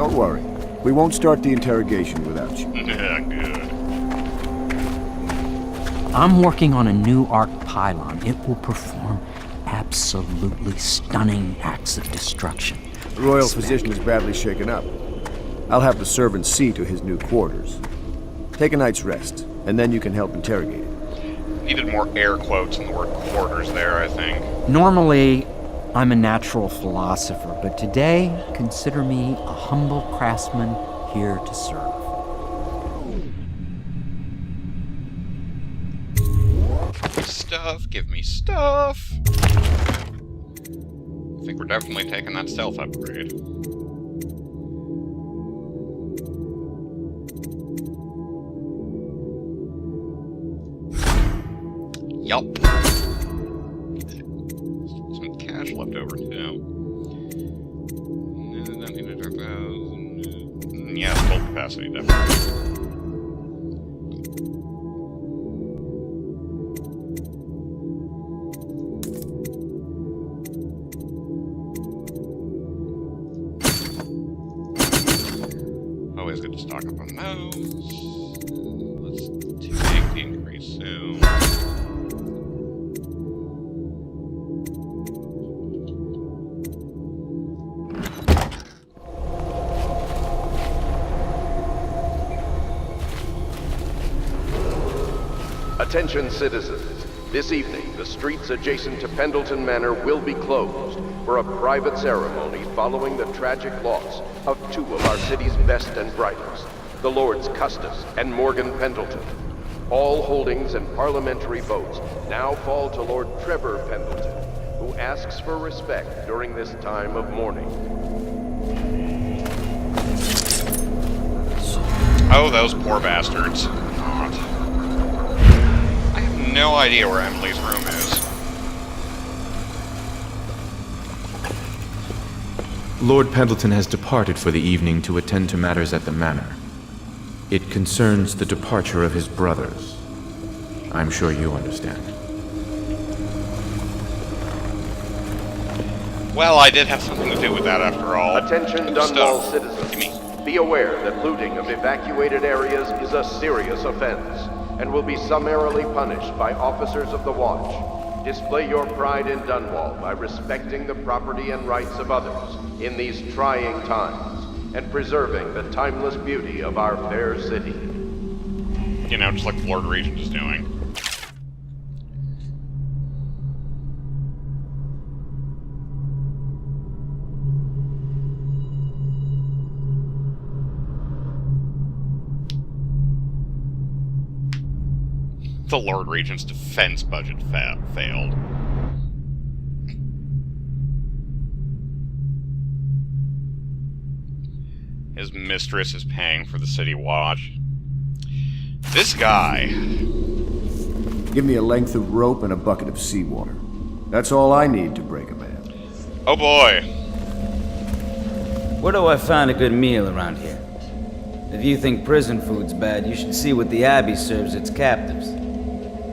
Don't worry. We won't start the interrogation without you. Yeah, good. I'm working on a new arc pylon. It will perform absolutely stunning acts of destruction. The royal physician is badly shaken up. I'll have the servants see to his new quarters. Take a night's rest, and then you can help interrogate it. Needed more air quotes in the word quarters there, I think. Normally, I'm a natural philosopher, but today, consider me a humble craftsman here to serve. Stuff, give me stuff. I think we're definitely taking that stealth upgrade. Yup. Some cash left over too. Yeah, full capacity definitely. Always good to stock up on those. Let's take the increase soon. Attention citizens, this evening the streets adjacent to Pendleton Manor will be closed for a private ceremony following the tragic loss of two of our city's best and brightest, the Lords Custis and Morgan Pendleton. All holdings and parliamentary votes now fall to Lord Trevor Pendleton, who asks for respect during this time of mourning. Oh, those poor bastards. Not. I have no idea where Emily's room is. Lord Pendleton has departed for the evening to attend to matters at the manor. It concerns the departure of his brothers. I'm sure you understand. Well, I did have something to do with that after all. Attention Dunwall citizens. Be aware that looting of evacuated areas is a serious offense and will be summarily punished by officers of the Watch. Display your pride in Dunwall by respecting the property and rights of others in these trying times and preserving the timeless beauty of our fair city. You know, just like the Lord Regent is doing. The Lord Regent's defense budget failed. His mistress is paying for the city watch. This guy... Give me a length of rope and a bucket of seawater. That's all I need to break a man. Oh boy. Where do I find a good meal around here? If you think prison food's bad, you should see what the Abbey serves its captives.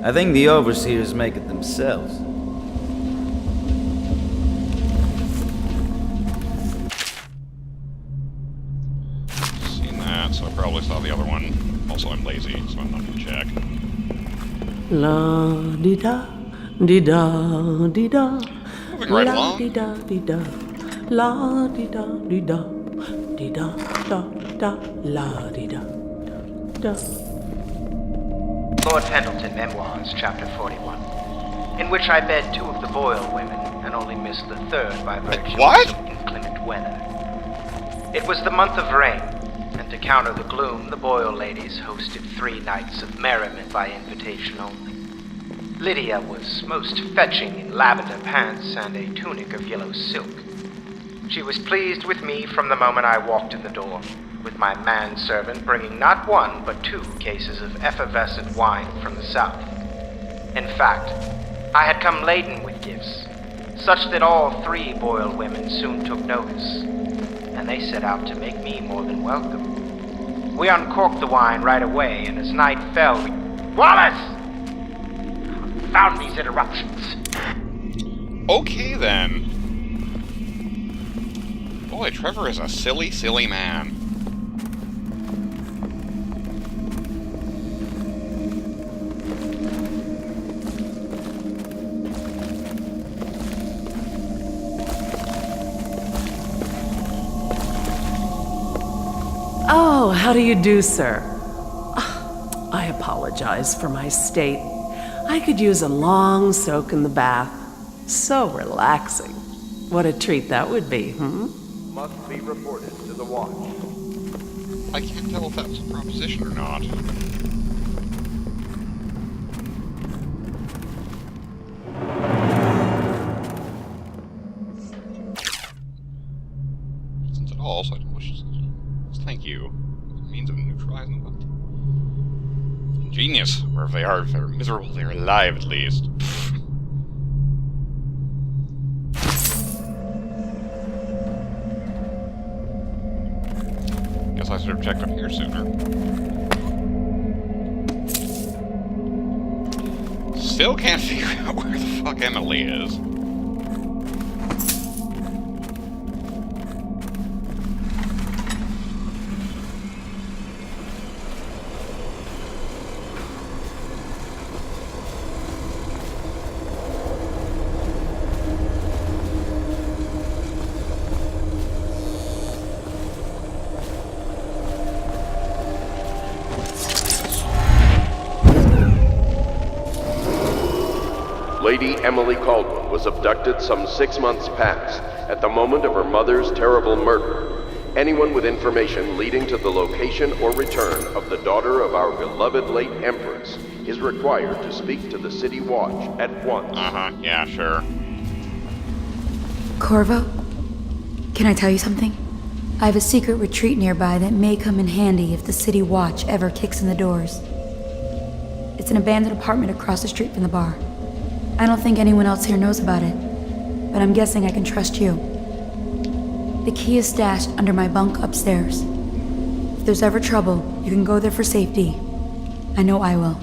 I think the overseers make it themselves. Seen that, so I probably saw the other one. Also, I'm lazy, so I'm not gonna check. La di da di da di da. Moving right La along. di da di da. La di da di da. Di da da da. La di da da. Lord Pendleton Memoirs, Chapter 41, in which I bed two of the Boyle women and only missed the third by virtue What? of some inclement weather. It was the month of rain, and to counter the gloom, the Boyle ladies hosted 3 nights of merriment by invitation only. Lydia was most fetching in lavender pants and a tunic of yellow silk. She was pleased with me from the moment I walked in the door, with my manservant bringing not 1 but 2 cases of effervescent wine from the south. In fact, I had come laden with gifts, such that all 3 Boyle women soon took notice, and they set out to make me more than welcome. We uncorked the wine right away, and as night fell, we... Wallace! Found these interruptions. Okay then. Boy, Trevor is a silly, silly man. Oh, how do you do, sir? I apologize for my state. I could use a long soak in the bath. So relaxing. What a treat that would be, Must be reported to the watch. I can't tell if that's a proposition or not. Since at all, so I don't wish to... Thank you. Means of neutralizing them. Ingenious. Wherever they are, if they're miserable, they're alive at least. Guess I should have checked up here sooner. Still can't figure out where the fuck Emily is. Lady Emily Caldwell was abducted some 6 months past, at the moment of her mother's terrible murder. Anyone with information leading to the location or return of the daughter of our beloved late Empress is required to speak to the City Watch at once. Yeah, sure. Corvo, can I tell you something? I have a secret retreat nearby that may come in handy if the City Watch ever kicks in the doors. It's an abandoned apartment across the street from the bar. I don't think anyone else here knows about it, but I'm guessing I can trust you. The key is stashed under my bunk upstairs. If there's ever trouble, you can go there for safety. I know I will.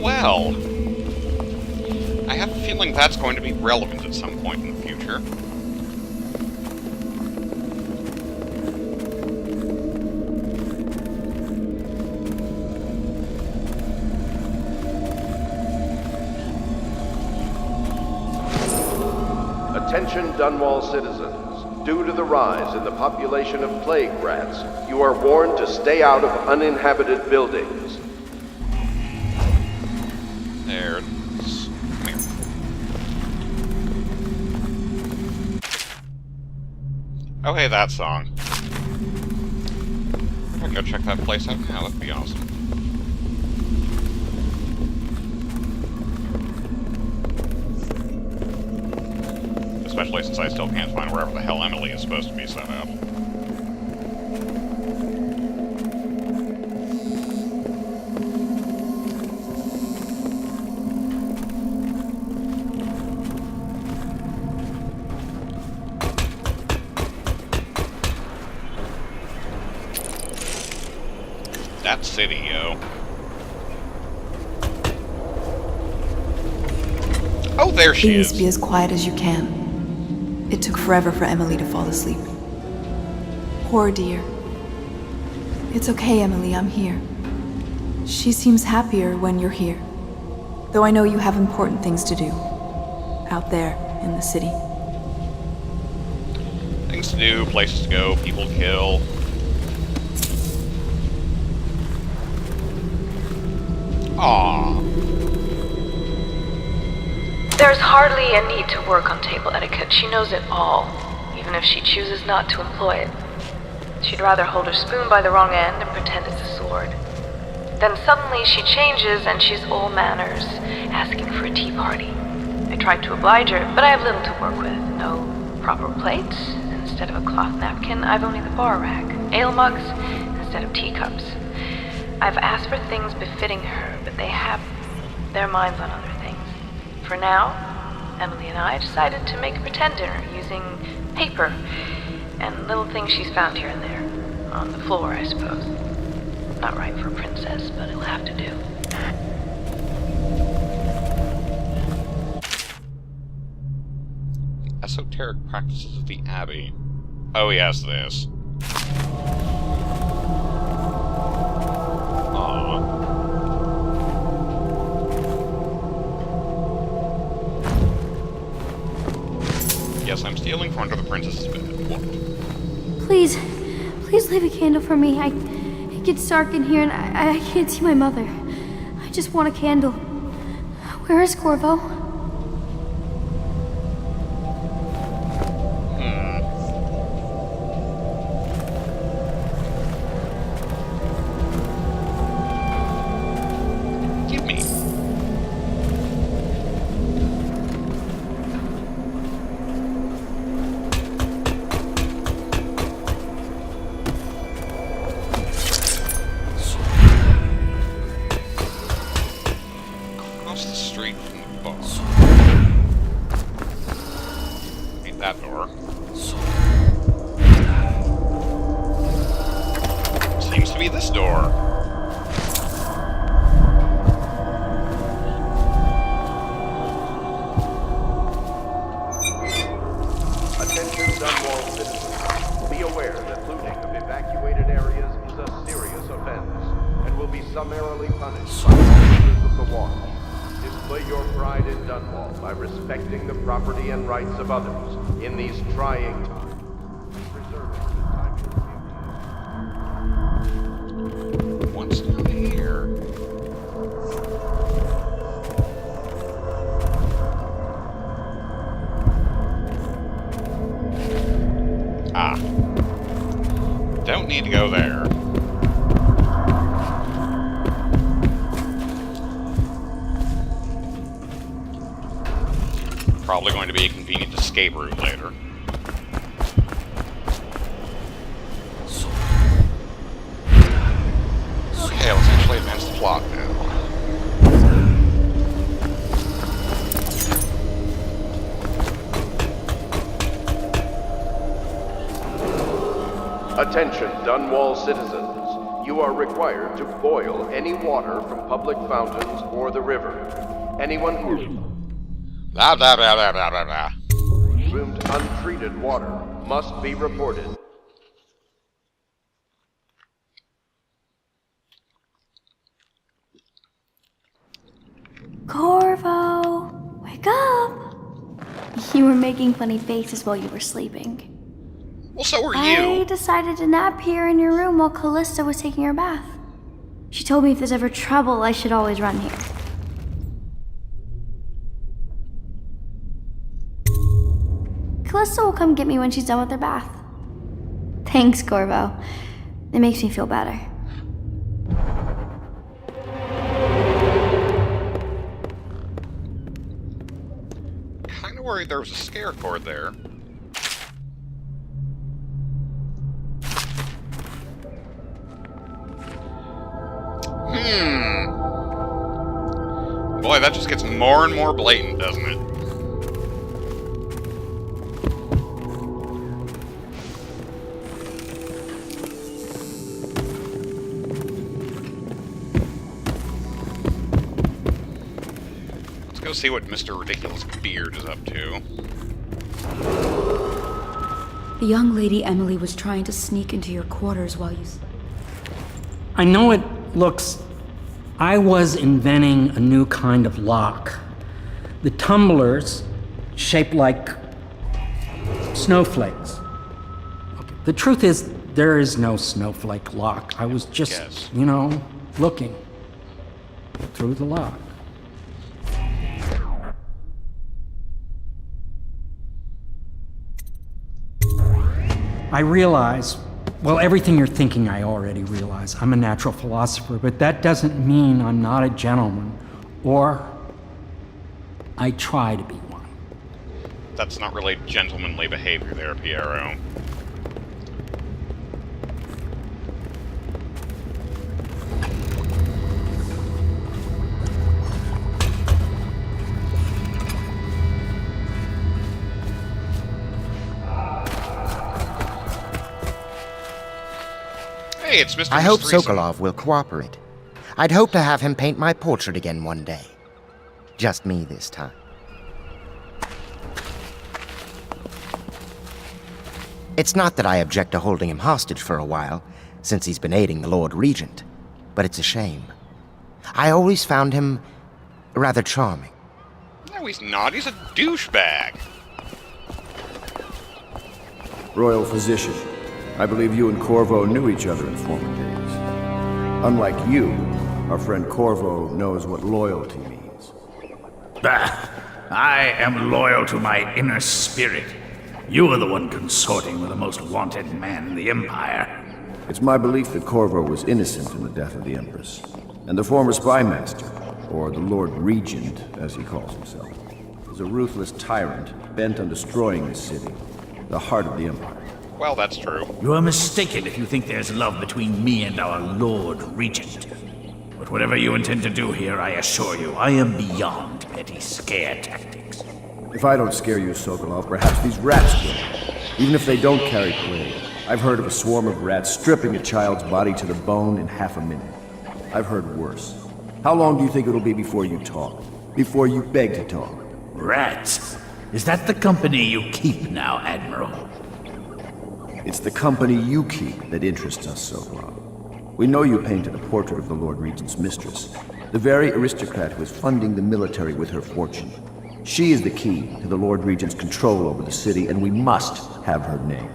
Well. I have a feeling that's going to be relevant at some point in the future. Attention Dunwall citizens. Due to the rise in the population of plague rats, you are warned to stay out of uninhabited buildings. There. Come here. Oh, hey, that song. I can go check that place out now. That'd be awesome. Especially since I still can't find wherever the hell Emily is supposed to be set up. That city, yo. Oh, there she is. Please be as quiet as you can. It took forever for Emily to fall asleep. Poor dear. It's okay, Emily, I'm here. She seems happier when you're here. Though I know you have important things to do. Out there, in the city. Things to do, places to go, people to kill. Aww. There's hardly a need to work on table etiquette. She knows it all, even if she chooses not to employ it. She'd rather hold her spoon by the wrong end and pretend it's a sword. Then suddenly she changes and she's all manners, asking for a tea party. I tried to oblige her, but I have little to work with. No proper plates. Instead of a cloth napkin, I've only the bar rack. Ale mugs instead of teacups. I've asked for things befitting her, but they have their minds on other things. For now, Emily and I decided to make a pretend dinner using paper and little things she's found here and there. On the floor, I suppose. Not right for a princess, but it'll have to do. Esoteric practices of the Abbey. Oh, yes, this. Aww. Yes, I'm stealing from under the princess's bed. What? Please leave a candle for me. It gets dark in here and I can't see my mother. I just want a candle. Where is Corvo? Give me. Across the street from the bar. Ain't that door. Seems to be this door. Attention Dunwall citizens. Be aware that looting of evacuated areas is a serious offense and will be summarily punished by officers of the Watch. Display your pride in Dunwall by respecting the property and rights of others in these trying times. Preserving the time What's down here? Ah. Don't need to go there. Probably going to be a convenient escape route later. Okay, let's actually advance the plot now. Attention, Dunwall citizens. You are required to boil any water from public fountains or the river. Anyone who Blah, blah, blah, blah, blah, blah, blah. consumed untreated water must be reported. Corvo, wake up! You were making funny faces while you were sleeping. Well, so were I you. decided to nap here in your room while Callista was taking her bath. She told me if there's ever trouble, I should always run here. Callista will come get me when she's done with her bath. Thanks, Corvo. It makes me feel better. Kinda worried there was a scare cord there. Boy, that just gets more and more blatant, doesn't it? Let's go see what Mr. Ridiculous Beard is up to. The young lady Emily was trying to sneak into your quarters while you... I know it looks... I was inventing a new kind of lock. The tumblers, shaped like snowflakes. Okay. The truth is, there is no snowflake lock. I was just, you know, looking through the lock. I realize, well, everything you're thinking I already realize. I'm a natural philosopher, but that doesn't mean I'm not a gentleman, or I try to be one. That's not really gentlemanly behavior there, Piero. Hey, it's Mr. I hope Mystery Sokolov will cooperate. I'd hope to have him paint my portrait again one day. Just me this time. It's not that I object to holding him hostage for a while, since he's been aiding the Lord Regent, but it's a shame. I always found him rather charming. No, he's not. He's a douchebag. Royal Physician, I believe you and Corvo knew each other in former days. Unlike you, our friend Corvo knows what loyalty means. Bah! I am loyal to my inner spirit. You are the one consorting with the most wanted man in the Empire. It's my belief that Corvo was innocent in the death of the Empress, and the former spy master, or the Lord Regent, as he calls himself, is a ruthless tyrant bent on destroying this city, the heart of the Empire. Well, that's true. You are mistaken if you think there's love between me and our Lord Regent. But whatever you intend to do here, I assure you, I am beyond petty scare tactics. If I don't scare you, Sokolov, perhaps these rats will. Even if they don't carry plague. I've heard of a swarm of rats stripping a child's body to the bone in half a minute. I've heard worse. How long do you think it'll be before you talk? Before you beg to talk? Rats? Is that the company you keep now, Admiral? It's the company you keep that interests us, Sokolov. We know you painted a portrait of the Lord Regent's mistress, the very aristocrat who is funding the military with her fortune. She is the key to the Lord Regent's control over the city, and we must have her name.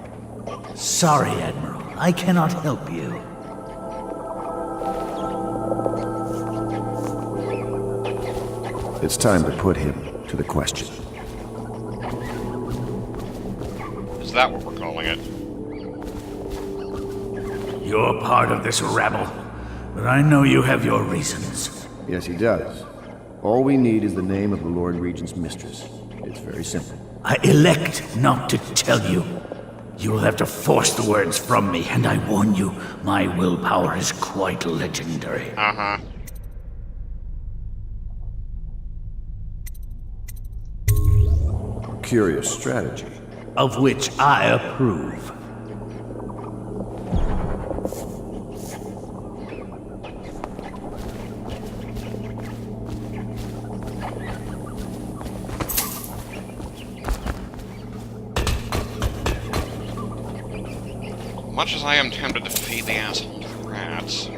Sorry, Admiral. I cannot help you. It's time to put him to the question. Is that what we're calling it? You're part of this rabble, but I know you have your reasons. Yes, he does. All we need is the name of the Lord Regent's mistress. It's very simple. I elect not to tell you. You will have to force the words from me, and I warn you, my willpower is quite legendary. Uh-huh. Curious strategy. Of which I approve. Much as I am tempted to feed the asshole to the rats.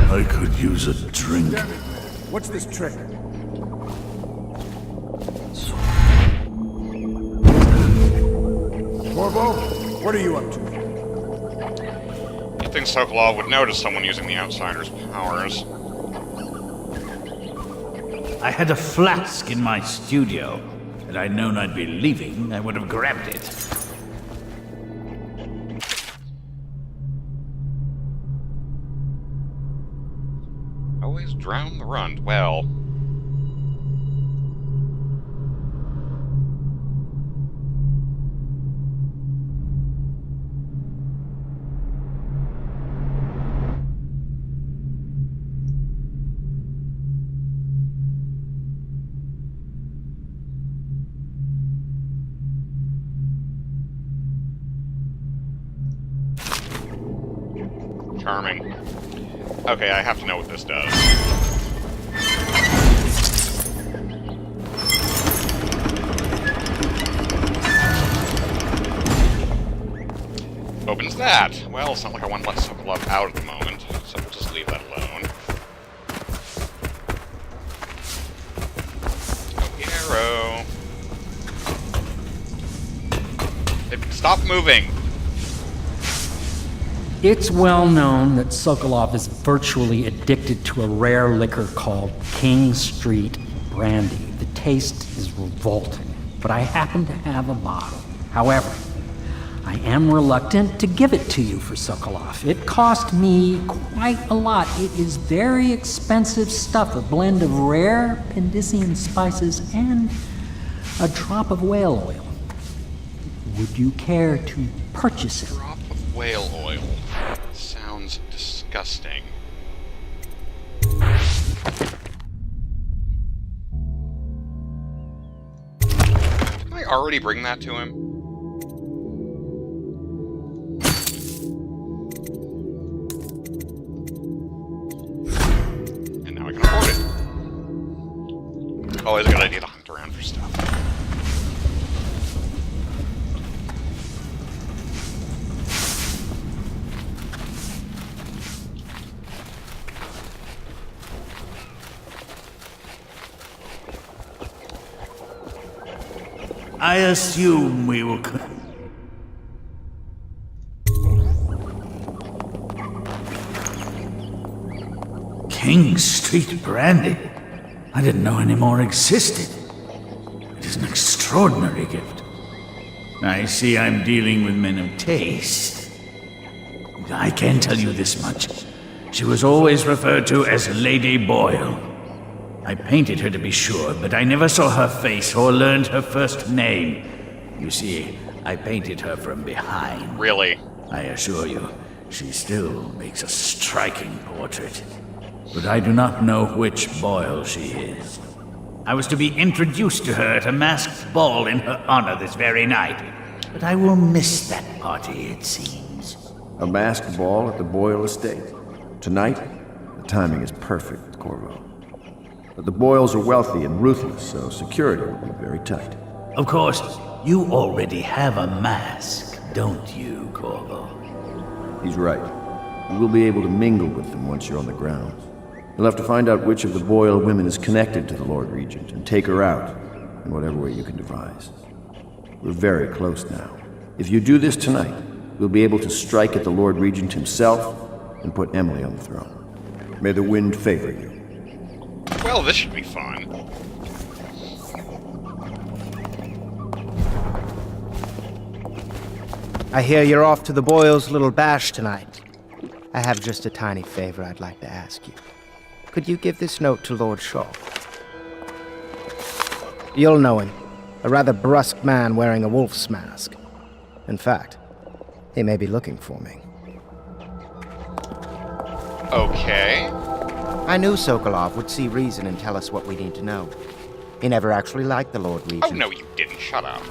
I could use a drink. Damn it. What's this trick? Corvo, what are you up to? You'd think Sokolov would notice someone using the Outsider's powers. I had a flask in my studio. Had I known I'd be leaving, I would have grabbed it. Always drown the runt. Well... Charming. Okay, I have to know what this does. Opens that. Well, it's not like I want to let Sokolov out at the moment, so we'll just leave that alone. Oh, arrow. Stop moving! It's well known that Sokolov is virtually addicted to a rare liquor called King Street Brandy. The taste is revolting, but I happen to have a bottle. However, I am reluctant to give it to you for Sokolov. It cost me quite a lot. It is very expensive stuff, a blend of rare Pendician spices and a drop of whale oil. Would you care to purchase it? Drop of whale oil. Sounds disgusting. Didn't I already bring that to him? Always a good idea to hunt around for stuff. I assume we will... King Street brandy? I didn't know any more existed. It is an extraordinary gift. I see I'm dealing with men of taste. I can tell you this much. She was always referred to as Lady Boyle. I painted her to be sure, but I never saw her face or learned her first name. You see, I painted her from behind. Really? I assure you, she still makes a striking portrait. But I do not know which Boyle she is. I was to be introduced to her at a masked ball in her honor this very night. But I will miss that party, it seems. A masked ball at the Boyle estate. Tonight? The timing is perfect, Corvo. But the Boyles are wealthy and ruthless, so security will be very tight. Of course, you already have a mask, don't you, Corvo? He's right. You will be able to mingle with them once you're on the grounds. You'll have to find out which of the Boyle women is connected to the Lord Regent and take her out in whatever way you can devise. We're very close now. If you do this tonight, we'll be able to strike at the Lord Regent himself and put Emily on the throne. May the wind favor you. Well, this should be fun. I hear you're off to the Boyles' little bash tonight. I have just a tiny favor I'd like to ask you. Could you give this note to Lord Shaw? You'll know him. A rather brusque man wearing a wolf's mask. In fact, he may be looking for me. Okay. I knew Sokolov would see reason and tell us what we need to know. He never actually liked the Lord Regent. Oh, no, you didn't. Shut up.